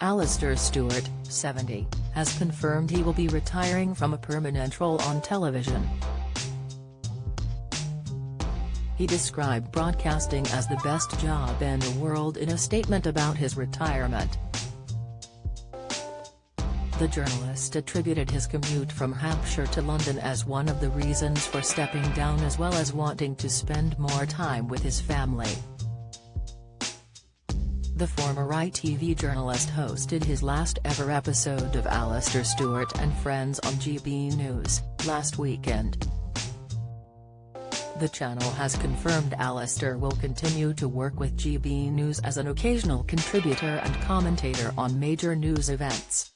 Alastair Stewart, 70, has confirmed he will be retiring from a permanent role on television. He described broadcasting as the best job in the world in a statement about his retirement. The journalist attributed his commute from Hampshire to London as one of the reasons for stepping down, as well as wanting to spend more time with his family. The former ITV journalist hosted his last ever episode of Alastair Stewart and Friends on GB News last weekend. The channel has confirmed Alastair will continue to work with GB News as an occasional contributor and commentator on major news events.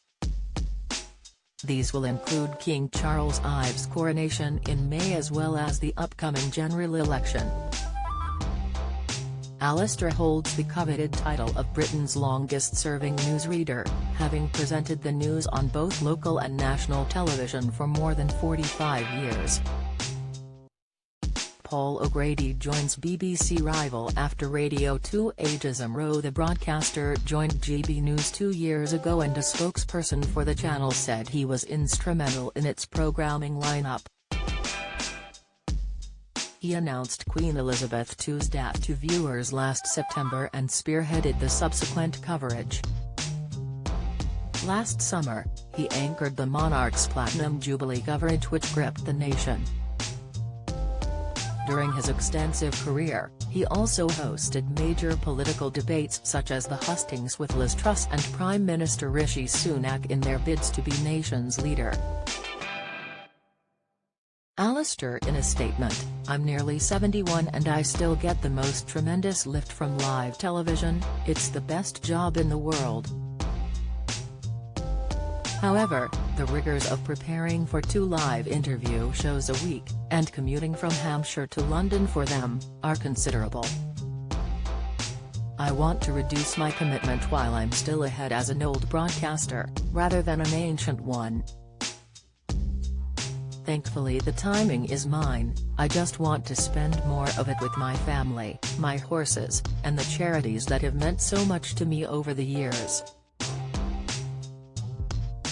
These will include King Charles Ives' coronation in May, as well as the upcoming general election. Alastair holds the coveted title of Britain's longest-serving newsreader, having presented the news on both local and national television for more than 45 years. Paul O'Grady joins BBC rival after Radio 2 ageism row. The broadcaster joined GB News 2 years ago, and a spokesperson for the channel said he was instrumental in its programming lineup. He announced Queen Elizabeth II's death to viewers last September and spearheaded the subsequent coverage. Last summer, he anchored the monarch's Platinum Jubilee coverage, which gripped the nation. During his extensive career, he also hosted major political debates such as the hustings with Liz Truss and Prime Minister Rishi Sunak in their bids to be nation's leader. Alastair in a statement, "I'm nearly 71 and I still get the most tremendous lift from live television. It's the best job in the world." However, the rigors of preparing for 2 live interview shows a week, and commuting from Hampshire to London for them, are considerable. "I want to reduce my commitment while I'm still ahead as an old broadcaster, rather than an ancient one. Thankfully the timing is mine. I just want to spend more of it with my family, my horses, and the charities that have meant so much to me over the years.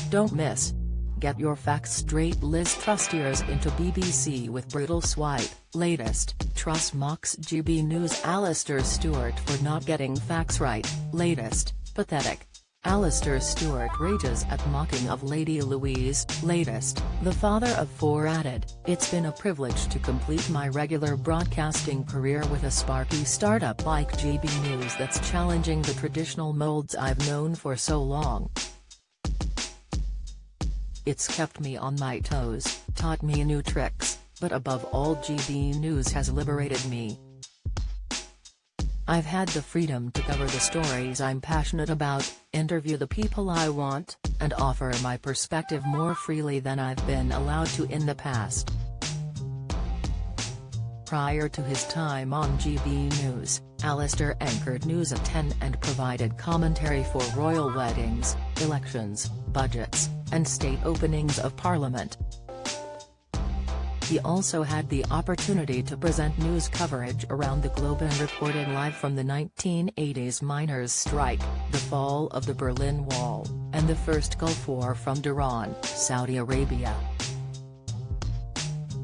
Don't miss. Get your facts straight. Liz Truss steers into BBC with brutal swipe. Latest, Truss mocks GB News. Alastair Stewart for not getting facts right. Latest, pathetic. Alastair Stewart rages at mocking of Lady Louise. Latest, the father of 4 added, "It's been a privilege to complete my regular broadcasting career with a sparky startup like GB News that's challenging the traditional molds I've known for so long. It's kept me on my toes, taught me new tricks, but above all GB News has liberated me. I've had the freedom to cover the stories I'm passionate about, interview the people I want, and offer my perspective more freely than I've been allowed to in the past." Prior to his time on GB News, Alastair anchored News at 10 and provided commentary for royal weddings, elections, budgets, and state openings of Parliament. He also had the opportunity to present news coverage around the globe and reported live from the 1980s miners' strike, the fall of the Berlin Wall, and the first Gulf War from Iran, Saudi Arabia.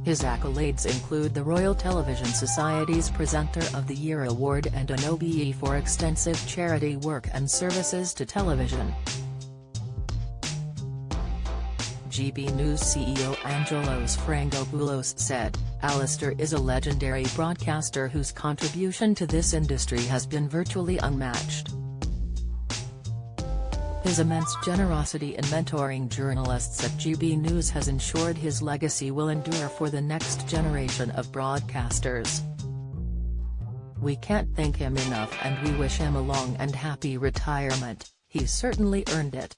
His accolades include the Royal Television Society's Presenter of the Year award and an OBE for extensive charity work and services to television. GB News CEO Angelos Frangopoulos said, "Alastair is a legendary broadcaster whose contribution to this industry has been virtually unmatched. His immense generosity in mentoring journalists at GB News has ensured his legacy will endure for the next generation of broadcasters. We can't thank him enough and we wish him a long and happy retirement. He's certainly earned it."